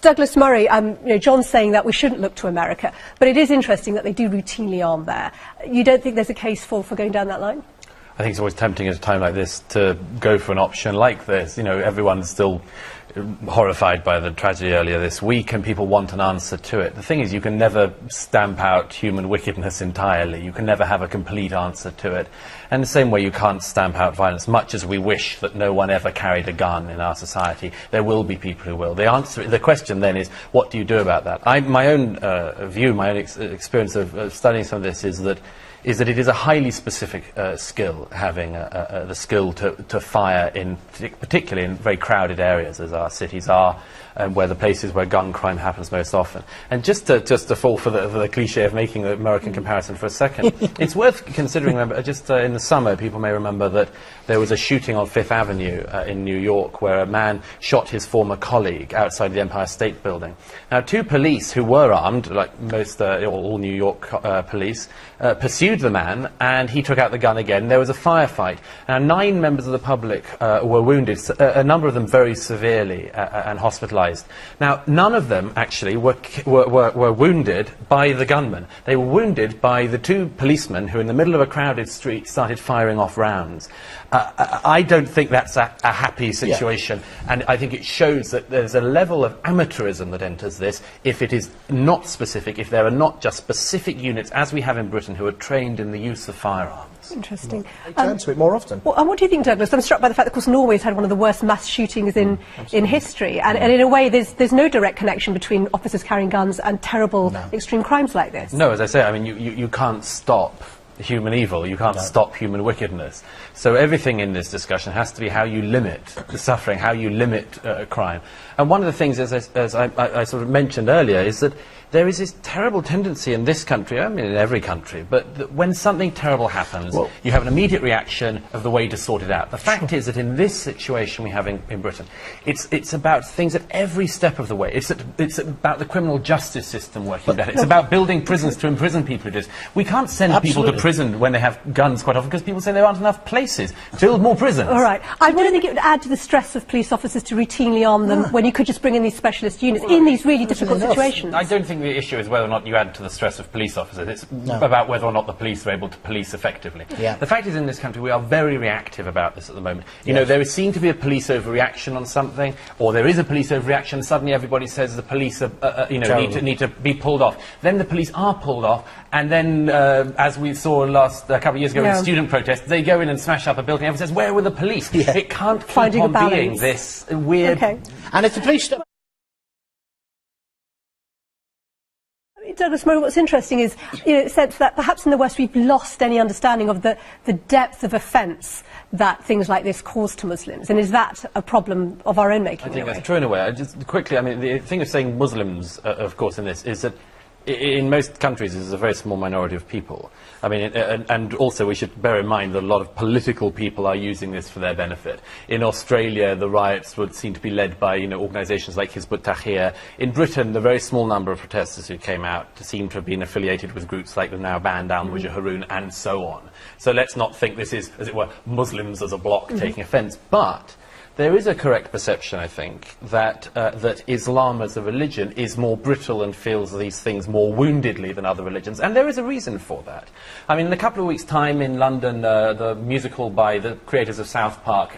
Douglas Murray, John's saying that we shouldn't look to America, but it is interesting that they do routinely arm there. You don't think there's a case for going down that line? I think it's always tempting at a time like this to go for an option like this. Everyone's still horrified by the tragedy earlier this week, and people want an answer to it. The thing is, you can never stamp out human wickedness entirely. You can never have a complete answer to it. And the same way you can't stamp out violence, much as we wish that no one ever carried a gun in our society. There will be people who will. The question then is, what do you do about that? My own view, my own experience of studying some of this is that it is a highly specific skill, having the skill to fire, particularly in very crowded areas, as our cities are, where the places where gun crime happens most often. And just to fall for the cliche of making the American comparison for a second, it's worth considering, just in the summer, people may remember that there was a shooting on Fifth Avenue in New York where a man shot his former colleague outside the Empire State Building. Now, two police who were armed, like most all New York police, pursued the man, and he took out the gun again. There was a firefight. Now, 9 members of the public were wounded, a number of them very severely and hospitalized. Now, none of them actually were wounded by the gunman. They were wounded by the 2 policemen who, in the middle of a crowded street, started firing off rounds. I don't think that's a happy situation, and I think it shows that there's a level of amateurism that enters this if it is not specific, if there are not just specific units, as we have in Britain, who are trained in the use of firearms. Interesting. They turn to it more often. Well, and what do you think, Douglas? I'm struck by the fact that, of course, Norway's had one of the worst mass shootings in history, and in a way there's no direct connection between officers carrying guns and terrible extreme crimes like this. No, as I say, I mean, you can't stop human evil, you can't stop human wickedness. So everything in this discussion has to be how you limit the suffering, how you limit crime. And one of the things, as I sort of mentioned earlier, is that there is this terrible tendency in this country, I mean in every country, but when something terrible happens, you have an immediate reaction of the way to sort it out. The fact is that in this situation we have in Britain, it's about things at every step of the way. It's about the criminal justice system working better. It's about building prisons to imprison people who do this. We can't send people to prison when they have guns quite often because people say there aren't enough places. Build more prisons. All right. I don't think it would add to the stress of police officers to routinely arm them when you could just bring in these specialist units in these really difficult situations. I don't think the issue is whether or not you add to the stress of police officers. It's about whether or not the police are able to police effectively. The fact is, in this country, we are very reactive about this at the moment. You know, there seems to be a police overreaction on something, or there is a police overreaction. Suddenly, everybody says the police are, need to be pulled off. Then the police are pulled off, and then, as we saw a couple of years ago in student protests, they go in and smash up a building. Everyone says, "Where were the police?" It can't keep on being this weird. And if the police Douglas Murray, what's interesting is, it sense that perhaps in the West we've lost any understanding of the depth of offence that things like this cause to Muslims, and is that a problem of our own making? I think that's true in a way. Just quickly, I mean, the thing of saying Muslims, of course, in this is that in most countries, there's a very small minority of people. I mean, and also we should bear in mind that a lot of political people are using this for their benefit. In Australia, the riots would seem to be led by, organisations like Hizb ut-Tahrir. In Britain, the very small number of protesters who came out seem to have been affiliated with groups like the now banned Al-Mujahirun and so on. So let's not think this is, as it were, Muslims as a bloc taking offence. But there is a correct perception, I think, that Islam as a religion is more brittle and feels these things more woundedly than other religions, and there is a reason for that. I mean, in a couple of weeks' time in London, the musical by the creators of South Park,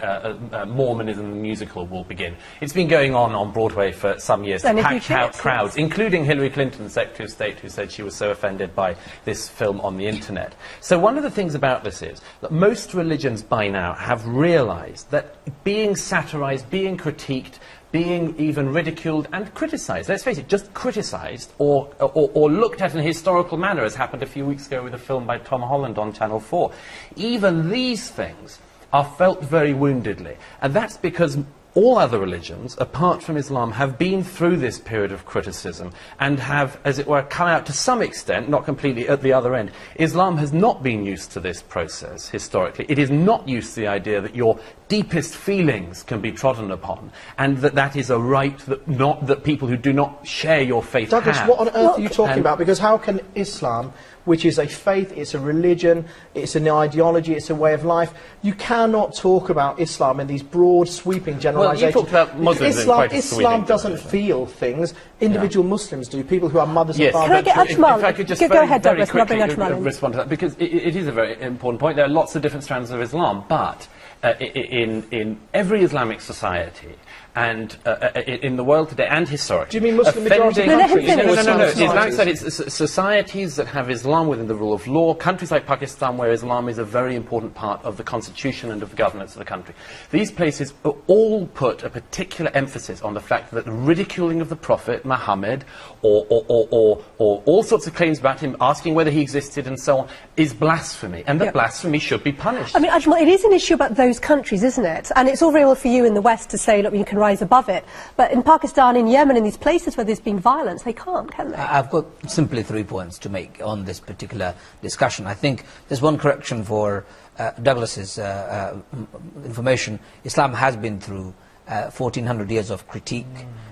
Mormonism the Musical, will begin. It's been going on Broadway for some years, packed out crowds, including Hillary Clinton, Secretary of State, who said she was so offended by this film on the internet. So one of the things about this is that most religions by now have realised that being satirised, being critiqued, being even ridiculed and criticised, let's face it, just criticised or looked at in a historical manner, as happened a few weeks ago with a film by Tom Holland on Channel 4. Even these things are felt very woundedly, and that's because all other religions, apart from Islam, have been through this period of criticism and have, as it were, come out to some extent, not completely at the other end. Islam has not been used to this process, historically. It is not used to the idea that your deepest feelings can be trodden upon, and that is a right that people who do not share your faith have. Douglas, what on earth are you talking about? Because how can Islam, which is a faith, it's a religion, it's an ideology, it's a way of life, you cannot talk about Islam in these broad, sweeping general generalisation. you talked about Muslims in quite a sweeping Islam doesn't definition. feel things. Individual Muslims do. People who are mothers and fathers. Can I get Ajmal? If I could just Go very, ahead, very Douglas, and I'll bring quickly Ajmal in. respond to that, because it is a very important point. There are lots of different strands of Islam, but in every Islamic society, and in the world today, and historically... Do you mean Muslim majority No, let him countries? finish. No. Societies. Islamic societies, societies that have Islam within the rule of law, countries like Pakistan, where Islam is a very important part of the constitution and of the governance of the country. These places all put a particular emphasis on the fact that ridiculing of the Prophet Muhammad, or all sorts of claims about him, asking whether he existed and so on, is blasphemy, and that blasphemy should be punished. I mean, Ajmal, it is an issue about those countries, isn't it? And it's all very well for you in the West to say, look, you can rise above it. But in Pakistan, in Yemen, in these places where there's been violence, they can't, can they? I've got simply 3 points to make on this particular discussion. I think there's one correction for Douglas's information. Islam has been through 1400 years of critique,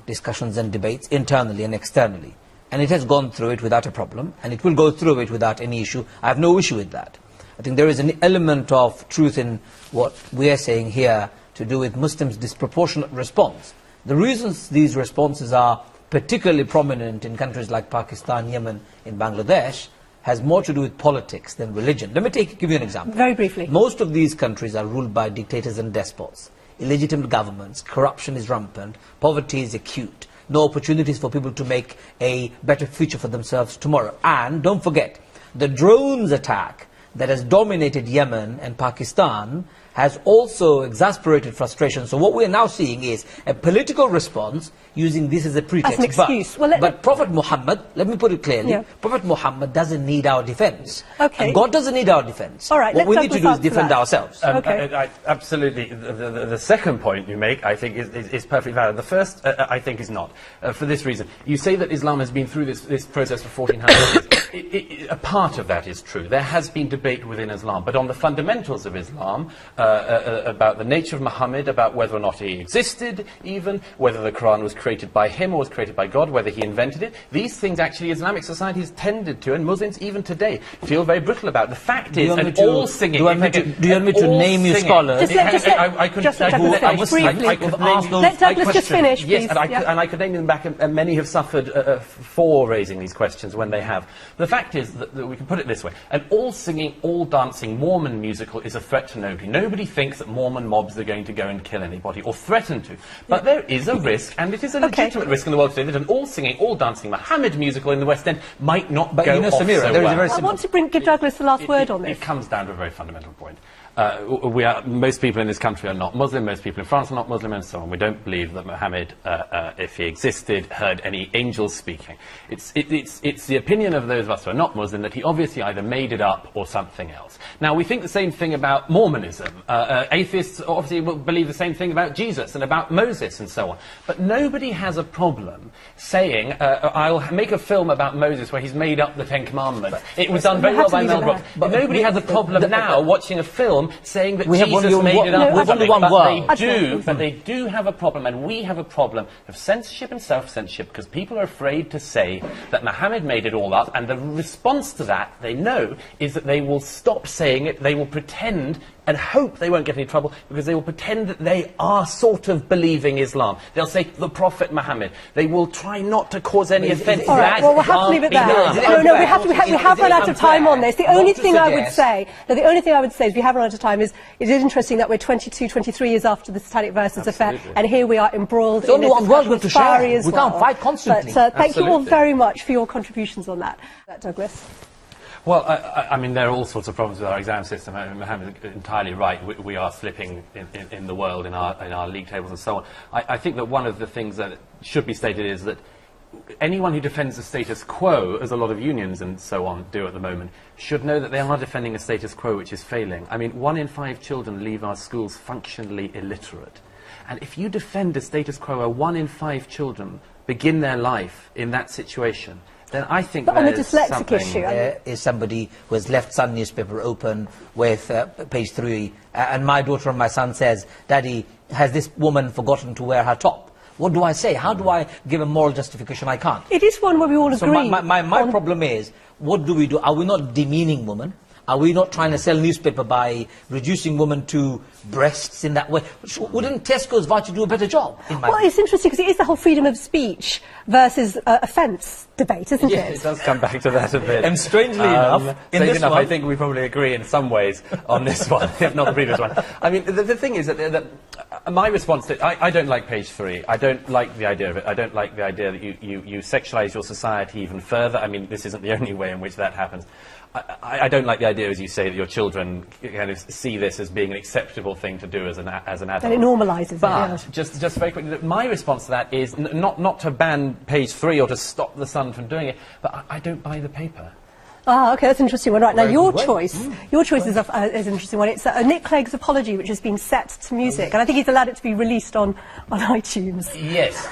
discussions and debates, internally and externally. And it has gone through it without a problem, and it will go through it without any issue. I have no issue with that. I think there is an element of truth in what we are saying here to do with Muslims' disproportionate response. The reasons these responses are particularly prominent in countries like Pakistan, Yemen, in Bangladesh, has more to do with politics than religion. Let me give you an example. Very briefly. Most of these countries are ruled by dictators and despots, illegitimate governments, corruption is rampant, poverty is acute, no opportunities for people to make a better future for themselves tomorrow. And don't forget, the drones attack that has dominated Yemen and Pakistan has also exasperated frustration. So what we are now seeing is a political response using this as a pretext. As an excuse. But Prophet Muhammad, let me put it clearly, Prophet Muhammad doesn't need our defense. Okay. And God doesn't need our defense. All right, what we need to do is defend ourselves. Absolutely. The second point you make, I think, is perfectly valid. The first, I think, is not. For this reason. You say that Islam has been through this process for 1400 years. A part of that is true. There has been debate within Islam. But on the fundamentals of Islam, about the nature of Muhammad, about whether or not he existed, even, whether the Quran was created by him or was created by God, whether he invented it, these things actually Islamic societies tended to, and Muslims even today, feel very brittle about. The fact is, and all singing... Do you want me to name you scholars? Let Douglas just finish, please. Yes, and I could name them back, and many have suffered for raising these questions when they have. The fact is that we can put it this way: an all singing, all dancing Mormon musical is a threat to nobody. Nobody thinks that Mormon mobs are going to go and kill anybody, or threaten to. But there is a risk, and it is a legitimate risk in the world today, that an all singing, all dancing Muhammad musical in the West End might not go off Samira, so there is well. a very I want to give Douglas the last word on this. It comes down to a very fundamental point. Most people in this country are not Muslim, most people in France are not Muslim, and so on. We don't believe that Muhammad, if he existed, heard any angels speaking. It's the opinion of those of us who are not Muslim that he obviously either made it up or something else. Now, we think the same thing about Mormonism. Atheists obviously will believe the same thing about Jesus and about Moses and so on. But nobody has a problem saying, I'll make a film about Moses where he's made up the Ten Commandments. It was done very well by Mel Brooks. But nobody has a problem now watching a film saying that Jesus made it up. But they do have a problem, and we have a problem of censorship and self-censorship, because people are afraid to say that Muhammad made it all up, and the response to that, they know, is that they will stop saying it, they will pretend and hope they won't get any trouble, because they will pretend that they are sort of believing Islam. They'll say the Prophet Muhammad. They will try not to cause any offence. All right, well, we'll have to leave it there. No, we have run out of time on this. The only thing I would say is, we have run out of time, is it is interesting that we're 22, 23 years after the Satanic Verses affair, and here we are embroiled in this discussion. We can't fight constantly. But thank you all very much for your contributions on that. Douglas. Well, I mean, there are all sorts of problems with our exam system. Mohammed is entirely right. We are slipping in the world, in our league tables and so on. I think that one of the things that should be stated is that anyone who defends the status quo, as a lot of unions and so on do at the moment, should know that they are defending a status quo which is failing. I mean, 1 in 5 children leave our schools functionally illiterate. And if you defend a status quo where 1 in 5 children begin their life in that situation, then I think on the dyslexic issue, there is somebody who has left Sun newspaper open with page 3, and my daughter and my son says, Daddy, has this woman forgotten to wear her top? What do I say? How do I give a moral justification? I can't. It is one where we all agree. So my problem is, what do we do? Are we not demeaning women? Are we not trying to sell newspaper by reducing women to breasts in that way? Wouldn't Tesco's Voucher do a better job? Well, it's interesting because it is the whole freedom of speech versus offence debate, isn't Yeah, it? it does come back to that a bit. And strangely enough, in this one, I think we probably agree in some ways on this one, if not the previous one. I mean, the thing is that my response to I don't like page 3. I don't like the idea of it. I don't like the idea that you sexualise your society even further. I mean, this isn't the only way in which that happens. I don't like the idea, as you say, that your children kind of see this as being an acceptable thing to do as an adult. And it normalises But it. Yeah. just very quickly, my response to that is not to ban page 3 or to stop the Sun from doing it, but I don't buy the paper. Ah, okay, that's an interesting one. Right, now Very your good way. choice is an interesting one. It's Nick Clegg's apology, which has been set to music, and I think he's allowed it to be released on iTunes. Yes.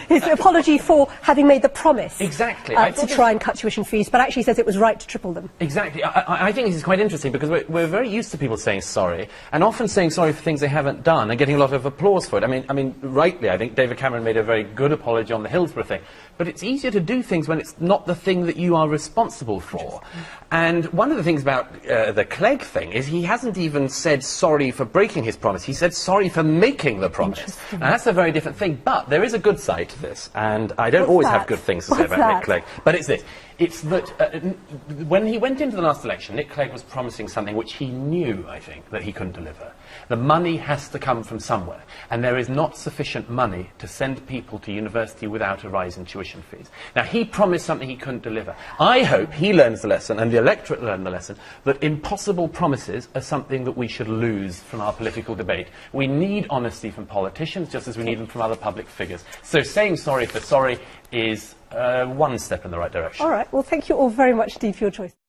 His apology for having made the promise Exactly. to try and cut tuition fees, but actually says it was right to triple them. Exactly. I think this is quite interesting because we're very used to people saying sorry, and often saying sorry for things they haven't done and getting a lot of applause for it. I mean, rightly, I think David Cameron made a very good apology on the Hillsborough thing, but it's easier to do things when it's not the thing that you are responsible for. And one of the things about the Clegg thing is he hasn't even said sorry for breaking his promise. He said sorry for making the promise. And that's a very different thing. But there is a good side to this, and I don't What's always that? have good things to say What's about Nick that? Clegg. But it's this. It's that when he went into the last election, Nick Clegg was promising something which he knew, I think, that he couldn't deliver. The money has to come from somewhere, and there is not sufficient money to send people to university without a rise in tuition fees. Now, he promised something he couldn't deliver. I hope he learns the lesson, and the electorate learn the lesson, that impossible promises are something that we should lose from our political debate. We need honesty from politicians, just as we need them from other public figures. So saying sorry for sorry is one step in the right direction. All right, well, thank you all very much indeed for your choice.